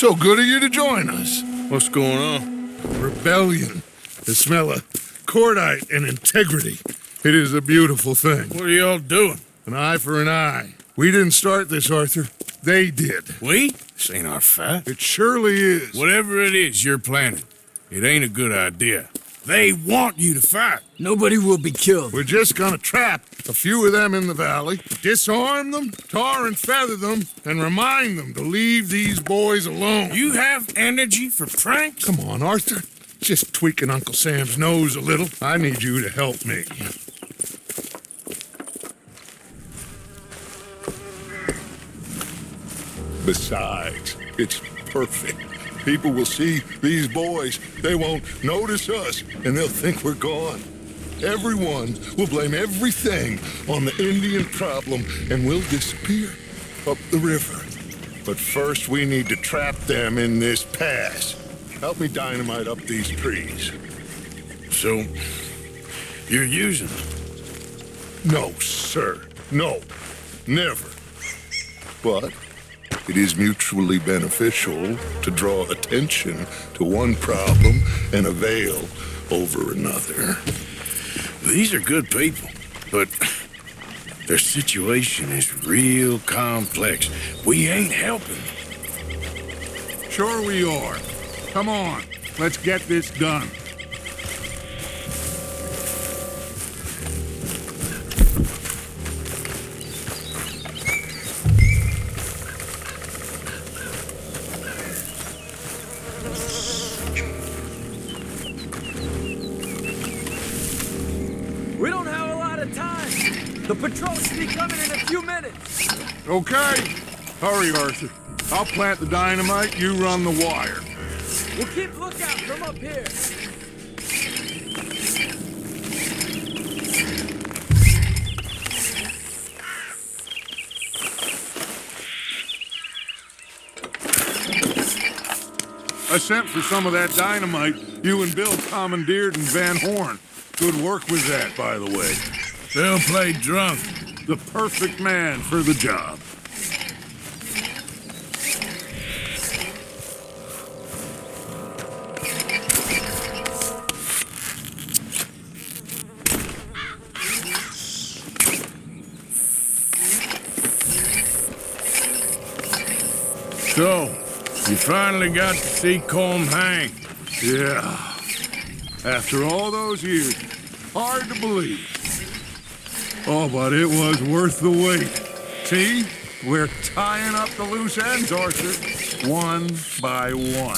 So good of you to join us. What's going on? Rebellion. The smell of cordite and integrity. It is a beautiful thing. What are y'all doing? An eye for an eye. We didn't start this, Arthur. They did. We? This ain't our fight. It surely is. Whatever it is you're planning, it ain't a good idea. They want you to fight. Nobody will be killed. We're just gonna trap a few of them in the valley, disarm them, tar and feather them, and remind them to leave these boys alone. You have energy for pranks? Come on, Arthur. Just tweaking Uncle Sam's nose a little. I need you to help me. Besides, it's perfect. People will see these boys. They won't notice us, and they'll think we're gone. Everyone will blame everything on the Indian problem, and we'll disappear up the river. But first, we need to trap them in this pass. Help me dynamite up these trees. So, you're using them? No, sir. No. Never. But it is mutually beneficial to draw attention to one problem and a veil over another. These are good people, but their situation is real complex. We ain't helping them. Sure we are. Come on, let's get this done. We don't have a lot of time. The patrol should be coming in a few minutes. Okay. Hurry, Arthur. I'll plant the dynamite, you run the wire. We'll keep lookout from up here. I sent for some of that dynamite you and Bill commandeered in Van Horn. Good work with that, by the way. They'll play drunk. The perfect man for the job. So, you finally got to see Colm hang. Yeah. After all those years, hard to believe. Oh, but it was worth the wait. See? We're tying up the loose ends, Arthur. One by one.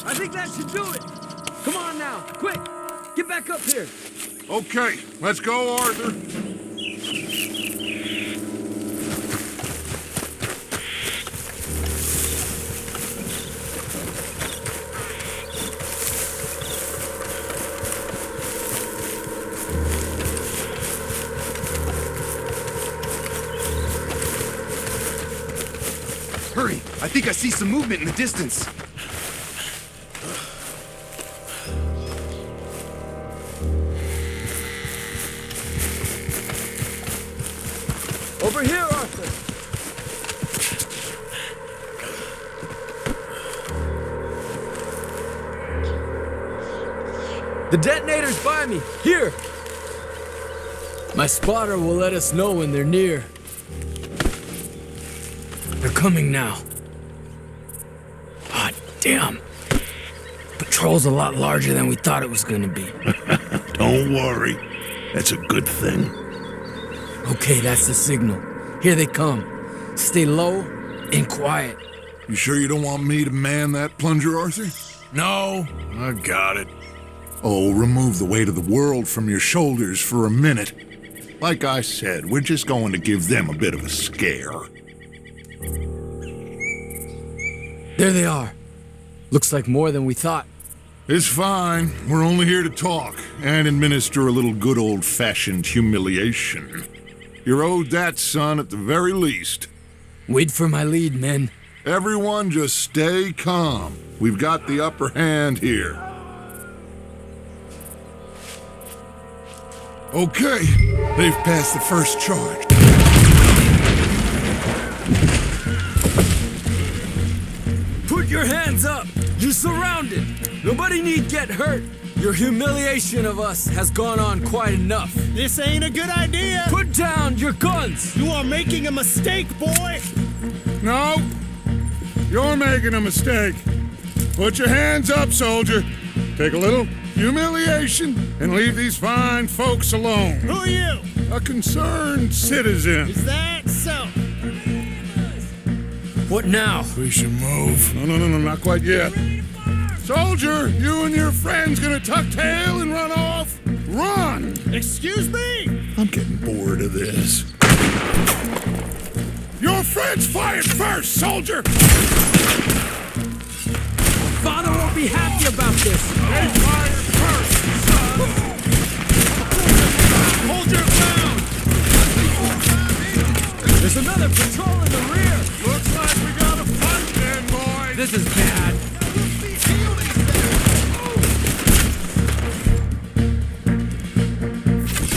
I think that should do it. Come on now, quick. Get back up here. Okay, let's go, Arthur. Hurry! I think I see some movement in the distance. Over here, Arthur. The detonator's by me. Here. My spotter will let us know when they're near. They're coming now. Hot damn. Patrol's a lot larger than we thought it was gonna be. Don't worry. That's a good thing. Okay, that's the signal. Here they come. Stay low and quiet. You sure you don't want me to man that plunger, Arthur? No, I got it. Oh, remove the weight of the world from your shoulders for a minute. Like I said, we're just going to give them a bit of a scare. There they are. Looks like more than we thought. It's fine. We're only here to talk and administer a little good old-fashioned humiliation. You're owed that, son, at the very least. Wait for my lead, men. Everyone just stay calm. We've got the upper hand here. Okay, they've passed the first charge. Put your hands up! You're surrounded! Nobody need get hurt! Your humiliation of us has gone on quite enough. This ain't a good idea. Put down your guns! You are making a mistake, boy. No, you're making a mistake. Put your hands up, soldier. Take a little humiliation and leave these fine folks alone. Who are you? A concerned citizen. Is that so? What now? We should move. No, not quite yet. Soldier, you and your friends gonna tuck tail and run off? Run! Excuse me? I'm getting bored of this. Your friends fired first, soldier! Father won't be happy about this! They fired first, son! Hold your ground. There's another patrol in the rear! Looks like we got a fight then, boys! This is bad.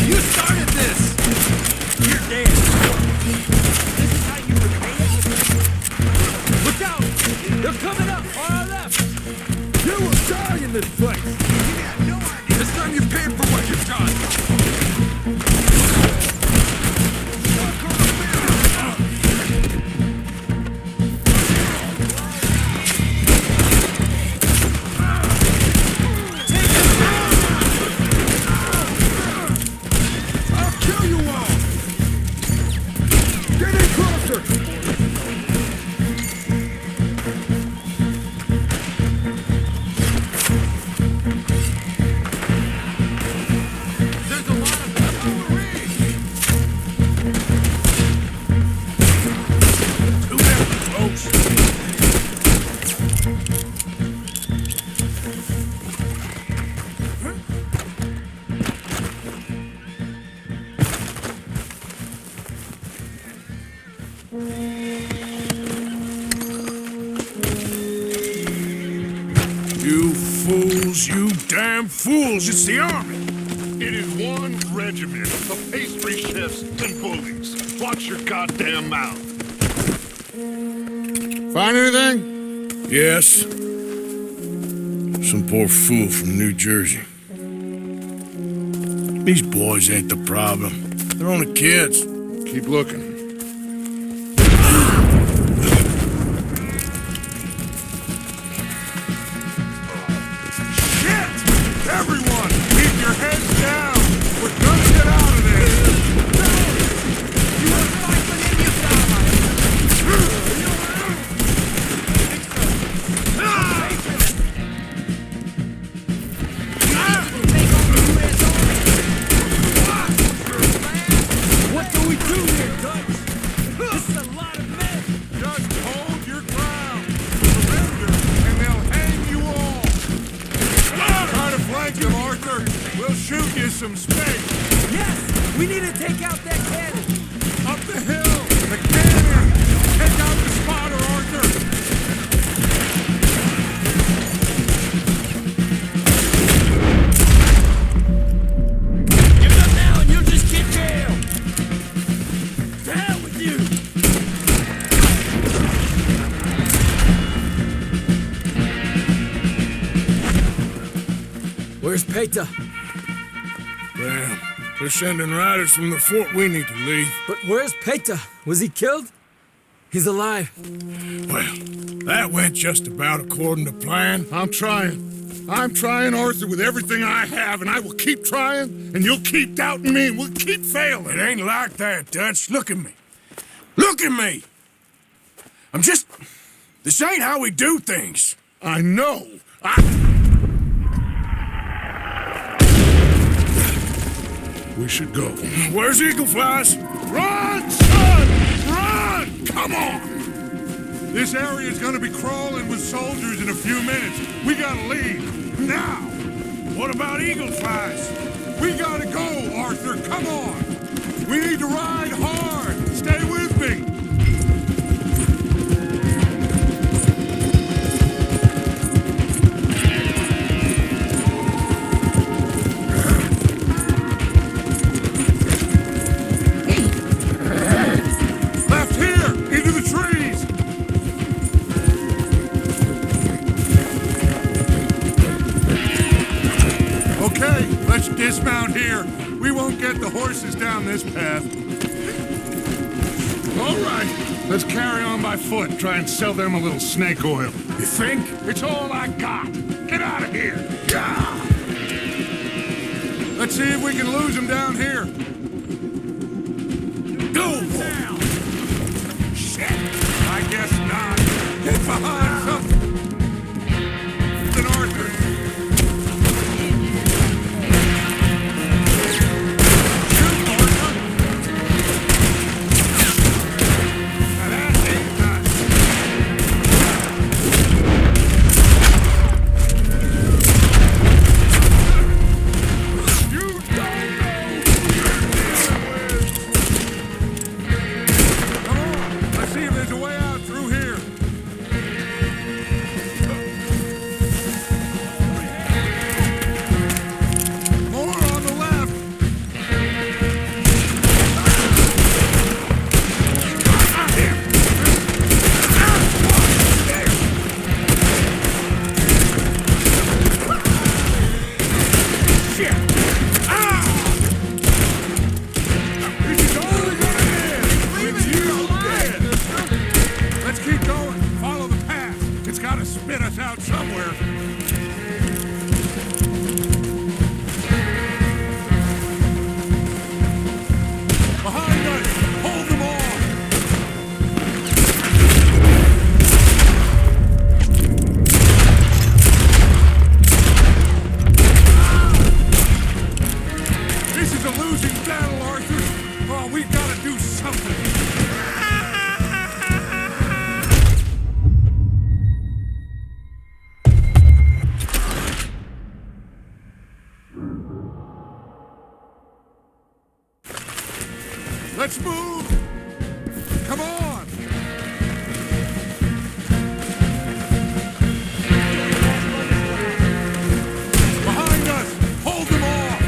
You started this! You're dead. This is how you repay it? Look out! They're coming up on our left! You will die in this place! You had no idea. This time you paid for what you've done. I'll kill you all! Get in closer! There's a lot of cavalry. Too many, folks. You fools, you damn fools, it's the army! It is one regiment of pastry chefs and bullies. Watch your goddamn mouth. Find anything? Yes. Some poor fool from New Jersey. These boys ain't the problem. They're only kids. Keep looking. Shit! Everyone, keep your heads down! We're gonna get out of this! You want to fight for the What do we do here, Dutch? This is a lot of men! Just hold your ground! Surrender, and they'll hang you all! Try to flank them, Arthur! We'll shoot you some space! Yes! We need to take out that cannon! Up the hill! The cannon! Take out the spotter, Arthur! Give it up now and you'll just get jailed! To hell with you! Where's Peta? Damn, they're sending riders from the fort. We need to leave. But where's Peta? Was he killed? He's alive. Well, that went just about according to plan. I'm trying, Arthur, with everything I have, and I will keep trying, and you'll keep doubting me, and we'll keep failing. It ain't like that, Dutch. Look at me. Look at me! This ain't how we do things. I know. We should go. Where's Eagle Flies? Run, son! Run! Come on! This area's gonna be crawling with soldiers in a few minutes. We gotta leave. Now! What about Eagle Flies? We gotta go, Arthur. Come on! We need to ride hard. Stay with me. won't get the horses down this path. All right, let's carry on by foot. Try and sell them a little snake oil. You think? It's all I got. Get out of here. Yeah. Let's see if we can lose them down here. Go down. Shit. I guess not. Get behind something. Arthur. Let's move! Come on! Behind us! Hold them off!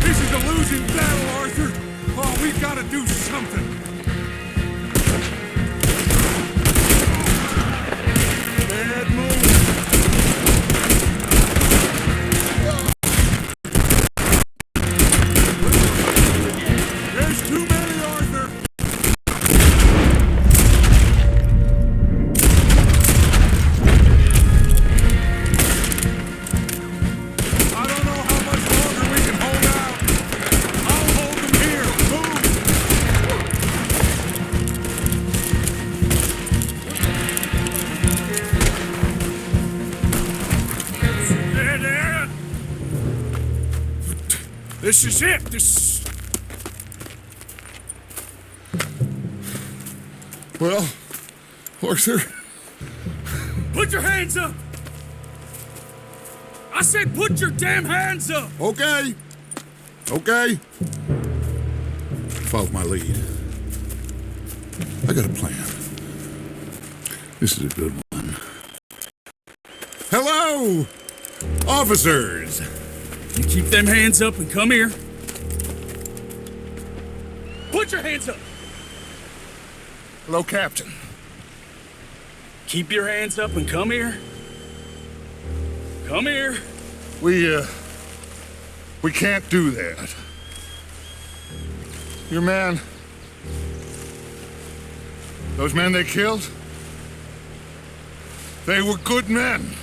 This is a losing battle, Arthur! Oh, we've got to do something! This is it. Well, Arthur? Put your hands up! I said put your damn hands up! Okay. Okay. Follow my lead. I got a plan. This is a good one. Hello, officers! You keep them hands up and come here. Put your hands up! Hello, Captain. Keep your hands up and come here. Come here. We can't do that. Your man... Those men they killed? They were good men.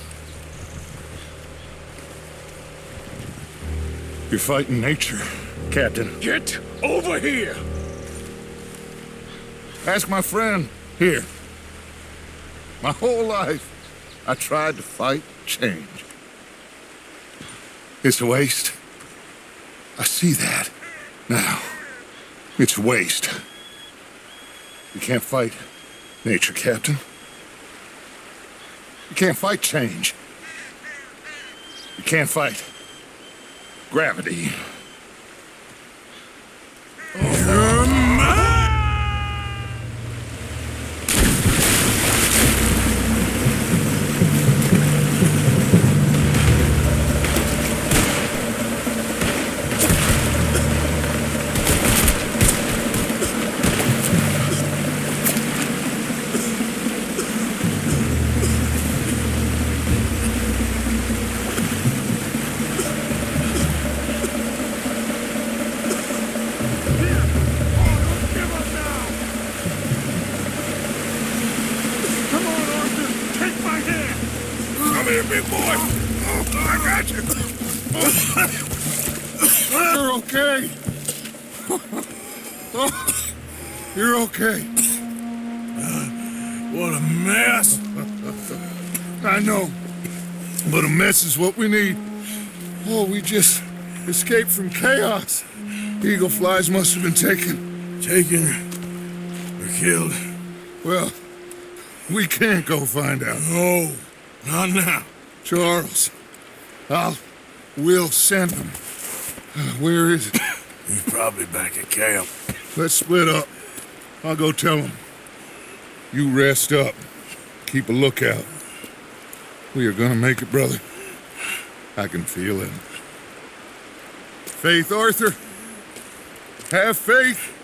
You're fighting nature, Captain. Get over here! Ask my friend here. My whole life, I tried to fight change. It's a waste. I see that now. It's waste. You can't fight nature, Captain. You can't fight change. You can't fight gravity. big boy. I got you. You're okay. You're okay. What a mess. I know. But a mess is what we need. Oh, we just escaped from chaos. Eagle flies must have been taken. Taken or killed? Well, we can't go find out. No, not now. Charles, we'll send him. Where is it? He's probably back at camp. Let's split up. I'll go tell him. You rest up. Keep a lookout. We are gonna make it, brother. I can feel it. Faith, Arthur. Have faith.